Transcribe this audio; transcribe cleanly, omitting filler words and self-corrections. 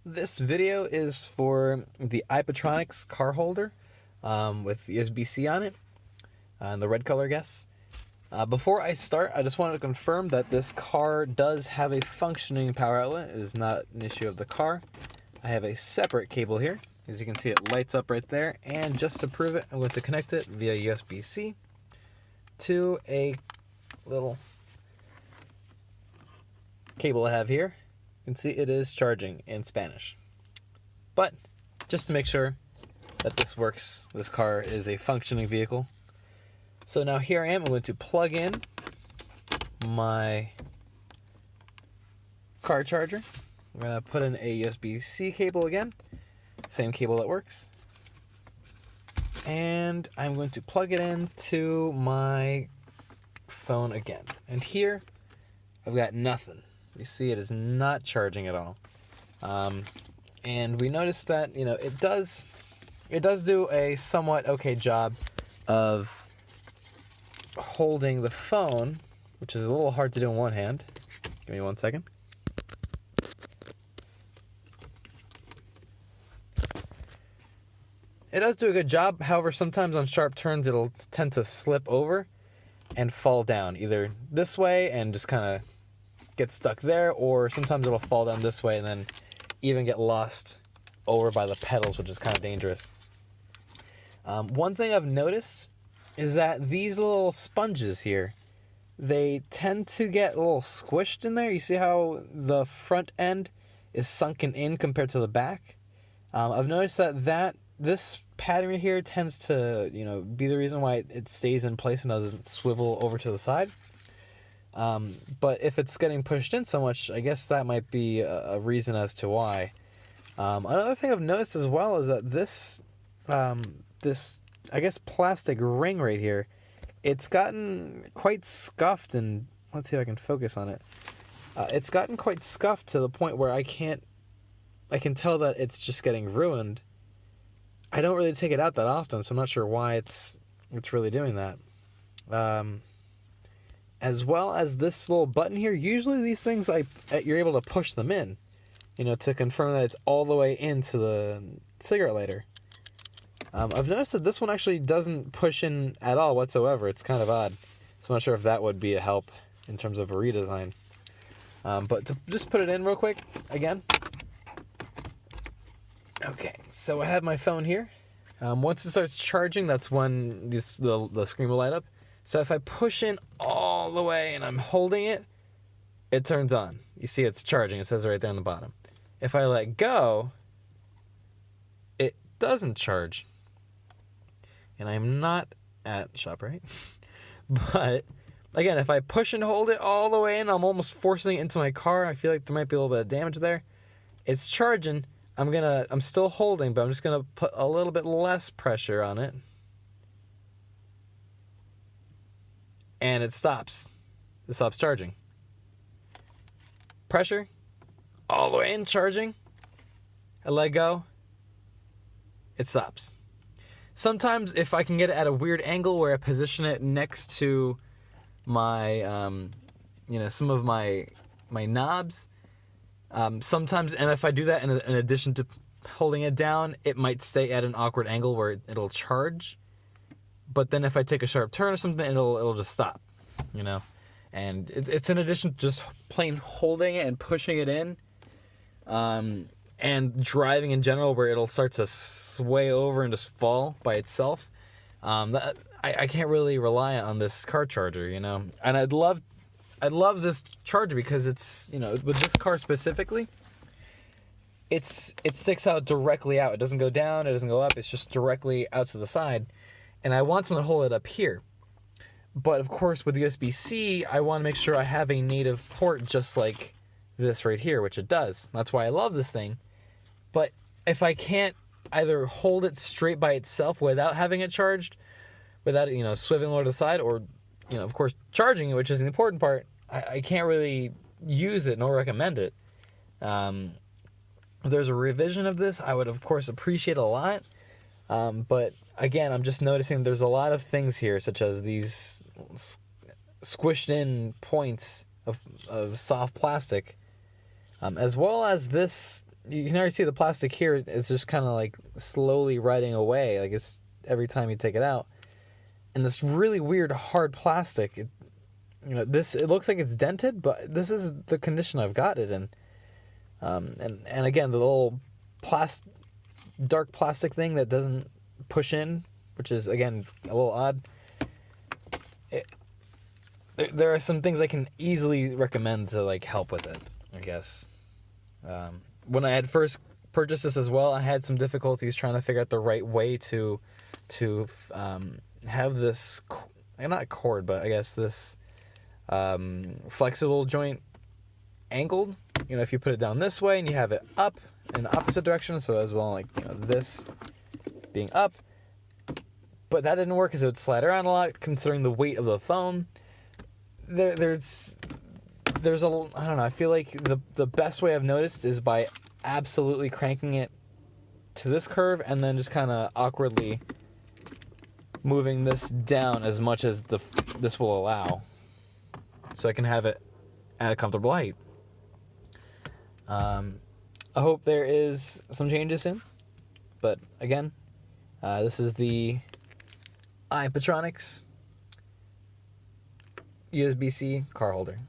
This video is for the Alphatronix car holder with USB-C on it, the red color, I guess. Before I start, I just wanted to confirm that this car does have a functioning power outlet. It is not an issue of the car. I have a separate cable here. As you can see, it lights up right there. And just to prove it, I'm going to connect it via USB-C to a little cable I have here. You can see it is charging in Spanish. But just to make sure that this works, this car is a functioning vehicle. So now here I am. I'm going to plug in my car charger. I'm going to put in a USB-C cable again. Same cable that works. And I'm going to plug it into my phone again. And here I've got nothing. You see it is not charging at all. And we noticed that, it does do a somewhat okay job of holding the phone, which is a little hard to do in one hand. Give me 1 second. It does do a good job. However, sometimes on sharp turns, it'll tend to slip over and fall down, either this way and just kind of get stuck there, or sometimes it'll fall down this way and then even get lost over by the pedals, which is kind of dangerous. One thing I've noticed is that these little sponges here, they tend to get a little squished in there. You see how the front end is sunken in compared to the back? I've noticed that this pattern here tends to, be the reason why it stays in place and doesn't swivel over to the side. But if it's getting pushed in so much, I guess that might be a reason as to why. Another thing I've noticed as well is that this, I guess, plastic ring right here, it's gotten quite scuffed, and let's see if I can focus on it. It's gotten quite scuffed to the point where I can tell that it's just getting ruined. I don't really take it out that often, so I'm not sure why it's really doing that. As well as this little button here, usually these things, you're able to push them in, to confirm that it's all the way into the cigarette lighter. I've noticed that this one actually doesn't push in at all whatsoever. It's kind of odd. So I'm not sure if that would be a help in terms of a redesign. But to just put it in real quick, again. Okay, so I have my phone here. Once it starts charging, that's when the screen will light up. So if I push in all the way and I'm holding it, it turns on. You see it's charging. It says right there on the bottom. If I let go, it doesn't charge. And I'm not at ShopRite. But again, if I push and hold it all the way in, I'm almost forcing it into my car. I feel like there might be a little bit of damage there. It's charging. I'm still holding, but I'm just gonna put a little bit less pressure on it. And it stops. It stops charging. Pressure. All the way in, charging. I let go. It stops. Sometimes if I can get it at a weird angle where I position it next to my, some of my knobs, sometimes, and if I do that in addition to holding it down, it might stay at an awkward angle where it'll charge. But then if I take a sharp turn or something, it'll just stop, And it's in addition to just plain holding it and pushing it in, and driving in general, where it'll start to sway over and just fall by itself. I can't really rely on this car charger, And I'd love this charger because it's, with this car specifically, it sticks out directly out. It doesn't go down. It doesn't go up. It's just directly out to the side. And I want someone to hold it up here. But of course, with USB-C, I want to make sure I have a native port just like this right here, which it does. That's why I love this thing. But if I can't either hold it straight by itself without having it charged, without it, swiveling over to the side, or, of course, charging it, which is the important part, I can't really use it nor recommend it. If there's a revision of this, I would, of course, appreciate a lot. But again, I'm just noticing there's a lot of things here, such as these squished in points of soft plastic, as well as this you can already see the plastic here is just kind of like slowly rotting away. Like it's every time you take it out. And this really weird hard plastic, it looks like it's dented, but this is the condition I've got it in. And again, the little dark plastic thing that doesn't push in, which is again a little odd. There are some things I can easily recommend to like help with it, I guess. When I had first purchased this as well, I had some difficulties trying to figure out the right way to have this, not cord, but I guess this flexible joint angled. If you put it down this way and you have it up in the opposite direction, so as well, like this being up. But that didn't work because it would slide around a lot, considering the weight of the phone. There's a, I don't know, I feel like the best way I've noticed is by absolutely cranking it to this curve and then just kind of awkwardly moving this down as much as this will allow, so I can have it at a comfortable height. I hope there is some changes soon, but again, this is the Alphatronix USB-C car holder.